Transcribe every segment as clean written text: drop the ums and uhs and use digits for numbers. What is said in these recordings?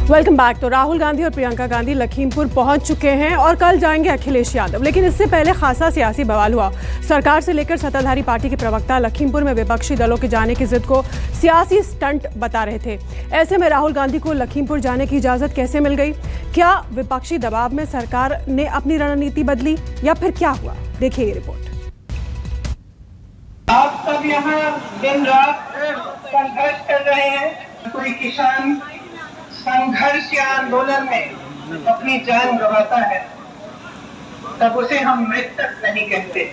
Welcome back. तो राहुल गांधी और प्रियंका गांधी लखीमपुर पहुंच चुके हैं और कल जाएंगे अखिलेश यादव। लेकिन इससे पहले खासा सियासी बवाल हुआ। सरकार से लेकर सत्ताधारी पार्टी के प्रवक्ता लखीमपुर में विपक्षी दलों के जाने की जिद को सियासी स्टंट बता रहे थे। ऐसे में राहुल गांधी को लखीमपुर जाने की इजाजत कैसे मिल गई? क्या विपक्षी दबाव में सरकार ने अपनी रणनीति बदली या फिर क्या हुआ? देखिए ये रिपोर्ट। आप सब यहाँ दिन रात संघर्ष कर रहे हैं। कोई किसान संघर्ष या आंदोलन में अपनी जान गंवाता है तब उसे हम मृतक नहीं कहते,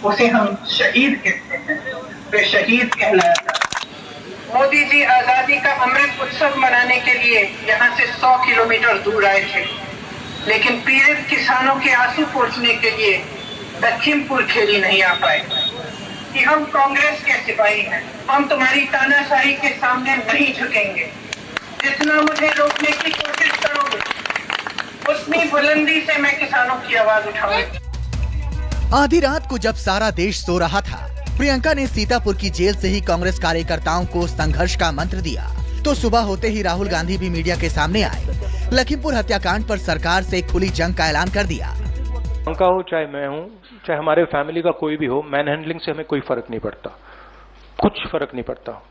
उसे हम शहीद कहते हैं। वे शहीद कहलाता। मोदी जी आजादी का अमृत उत्सव मनाने के लिए यहाँ से 100 किलोमीटर दूर आए थे, लेकिन पीड़ित किसानों के आंसू पोंछने के लिए लखीमपुर खेली नहीं आ पाए कि हम कांग्रेस के सिपाही हैं, हम तुम्हारी तानाशाही के सामने नहीं झुकेंगे। जितना मुझे रोकने की कोशिश करोगे उतनी बुलंदी से मैं किसानों की आवाज उठाऊंगा। आधी रात को जब सारा देश सो रहा था, प्रियंका ने सीतापुर की जेल से ही कांग्रेस कार्यकर्ताओं को संघर्ष का मंत्र दिया। तो सुबह होते ही राहुल गांधी भी मीडिया के सामने आए। लखीमपुर हत्याकांड पर सरकार से खुली जंग का ऐलान कर दिया। प्रियंका हो, चाहे मैं हूँ, चाहे हमारे फैमिली का कोई भी हो, मैन हैंडलिंग से हमें कोई फर्क नहीं पड़ता, कुछ फर्क नहीं पड़ता।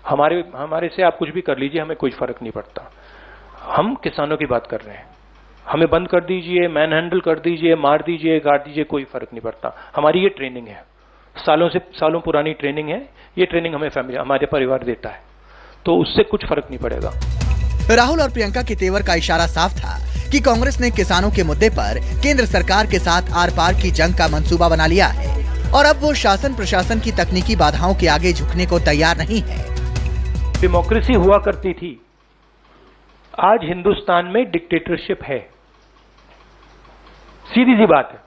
हमारे से आप कुछ भी कर लीजिए, हमें कोई फर्क नहीं पड़ता। हम किसानों की बात कर रहे हैं। हमें बंद कर दीजिए, मैन हैंडल कर दीजिए, मार दीजिए, गाड़ दीजिए, कोई फर्क नहीं पड़ता। हमारी ये ट्रेनिंग है, सालों पुरानी ट्रेनिंग है। ये ट्रेनिंग हमें फैमिली, हमारे परिवार देता है, तो उससे कुछ फर्क नहीं पड़ेगा। राहुल और प्रियंका के तेवर का इशारा साफ था कि कांग्रेस ने किसानों के मुद्दे पर केंद्र सरकार के साथ आर पार की जंग का मंसूबा बना लिया है और अब वो शासन प्रशासन की तकनीकी बाधाओं के आगे झुकने को तैयार नहीं है। डेमोक्रेसी हुआ करती थी, आज हिंदुस्तान में डिक्टेटरशिप है। सीधी सी बात है।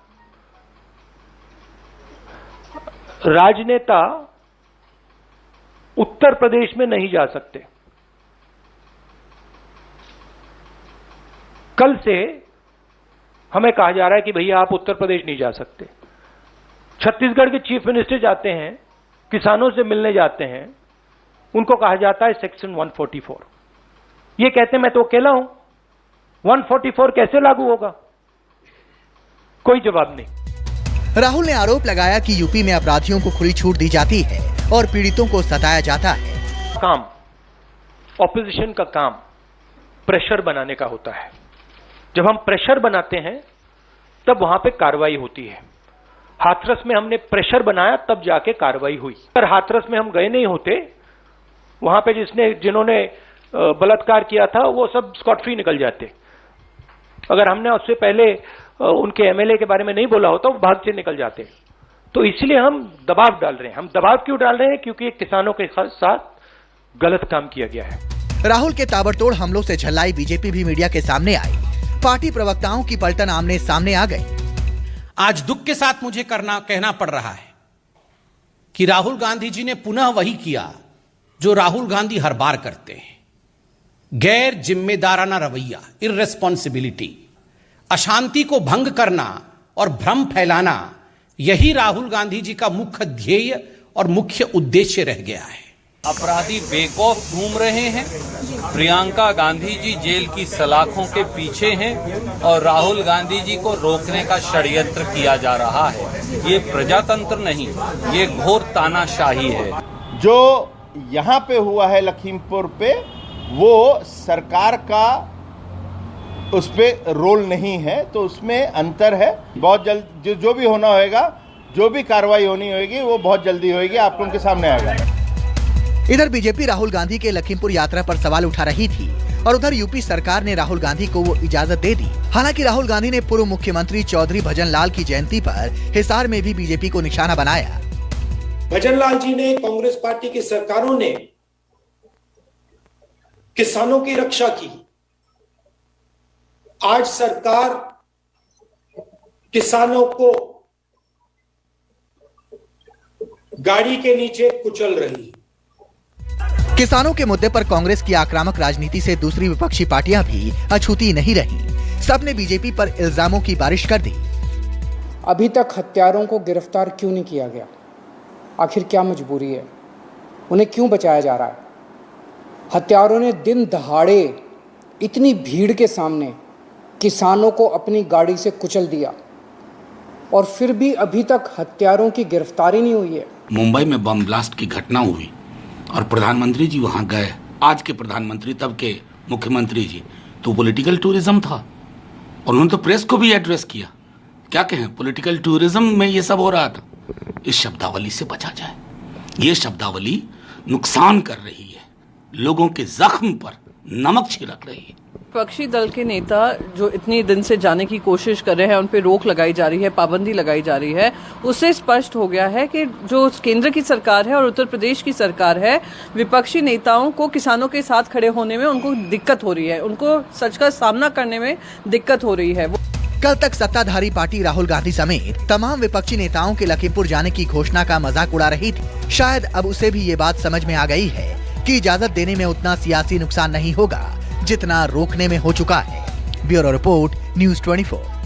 राजनेता उत्तर प्रदेश में नहीं जा सकते। कल से हमें कहा जा रहा है कि भैया आप उत्तर प्रदेश नहीं जा सकते। छत्तीसगढ़ के चीफ मिनिस्टर जाते हैं, किसानों से मिलने जाते हैं, उनको कहा जाता है सेक्शन 144। ये कहते हैं मैं तो अकेला हूं, 144 कैसे लागू होगा? कोई जवाब नहीं। राहुल ने आरोप लगाया कि यूपी में अपराधियों को खुली छूट दी जाती है और पीड़ितों को सताया जाता है। काम ऑपोजिशन का काम प्रेशर बनाने का होता है। जब हम प्रेशर बनाते हैं तब वहां पे कार्रवाई होती है। हाथरस में हमने प्रेशर बनाया तब जाके कार्रवाई हुई। अगर हाथरस में हम गए नहीं होते, वहां पे जिन्होंने बलात्कार किया था वो सब स्कॉट फ्री निकल जाते। अगर हमने उससे पहले उनके एमएलए के बारे में नहीं बोला होता, वो भाग से निकल जाते। तो इसलिए हम दबाव डाल रहे हैं। हम दबाव क्यों डाल रहे हैं? क्योंकि किसानों के साथ गलत काम किया गया है। राहुल के ताबड़तोड़ हमलों से झल्लाई बीजेपी भी मीडिया के सामने आई। पार्टी प्रवक्ताओं की पलटन आमने सामने आ गई। आज दुख के साथ मुझे कहना पड़ रहा है कि राहुल गांधी जी ने पुनः वही किया जो राहुल गांधी हर बार करते हैं। गैर जिम्मेदाराना रवैया, इररेस्पॉन्सिबिलिटी, अशांति को भंग करना और भ्रम फैलाना, यही राहुल गांधी जी का मुख्य ध्येय और मुख्य उद्देश्य रह गया है। अपराधी बेखौफ घूम रहे हैं। प्रियंका गांधी जी जेल की सलाखों के पीछे हैं और राहुल गांधी जी को रोकने का षड्यंत्र किया जा रहा है। ये प्रजातंत्र नहीं, ये घोर तानाशाही है। जो यहाँ पे हुआ है लखीमपुर पे, वो सरकार का उस पे रोल नहीं है, तो उसमें अंतर है। बहुत जल्द जो भी होना होगा, जो भी कार्रवाई होनी होगी, वो बहुत जल्दी होगी, आप लोगों के सामने आएगा। इधर बीजेपी राहुल गांधी के लखीमपुर यात्रा पर सवाल उठा रही थी और उधर यूपी सरकार ने राहुल गांधी को वो इजाजत दे दी। हालांकि राहुल गांधी ने पूर्व मुख्यमंत्री चौधरी भजन लाल की जयंती पर हिसार में भी बीजेपी को निशाना बनाया। भजन लाल जी ने, कांग्रेस पार्टी की सरकारों ने किसानों की रक्षा की। आज सरकार किसानों को गाड़ी के नीचे कुचल रही है। किसानों के मुद्दे पर कांग्रेस की आक्रामक राजनीति से दूसरी विपक्षी पार्टियां भी अछूती नहीं रहीं। सबने बीजेपी पर इल्जामों की बारिश कर दी। अभी तक हत्यारों को गिरफ्तार क्यों नहीं किया गया? आखिर क्या मजबूरी है? उन्हें क्यों बचाया जा रहा है? हत्यारों ने दिन दहाड़े इतनी भीड़ के सामने किसानों को अपनी गाड़ी से कुचल दिया और फिर भी अभी तक हत्यारों की गिरफ्तारी नहीं हुई है। मुंबई में बम ब्लास्ट की घटना हुई और प्रधानमंत्री जी वहां गए, आज के प्रधानमंत्री तब के मुख्यमंत्री जी, तो पॉलिटिकल टूरिज्म था और उन्होंने तो प्रेस को भी एड्रेस किया। क्या कहें, पॉलिटिकल टूरिज्म में ये सब हो रहा था। इस शब्दावली से बचा जाए, ये शब्दावली नुकसान कर रही है, लोगों के जख्म पर नमक छिड़क रही है। विपक्षी दल के नेता जो इतने दिन से जाने की कोशिश कर रहे हैं, उन पे रोक लगाई जा रही है, पाबंदी लगाई जा रही है, उससे स्पष्ट हो गया है कि जो केंद्र की सरकार है और उत्तर प्रदेश की सरकार है, विपक्षी नेताओं को किसानों के साथ खड़े होने में उनको दिक्कत हो रही है, उनको सच का सामना करने में दिक्कत हो रही है। कल तक सत्ताधारी पार्टी राहुल गांधी समेत तमाम विपक्षी नेताओं के लखीमपुर जाने की घोषणा का मजाक उड़ा रही थी। शायद अब उसे भी ये बात समझ में आ गई है कि इजाजत देने में उतना सियासी नुकसान नहीं होगा जितना रोकने में हो चुका है। Bureau report, news 24।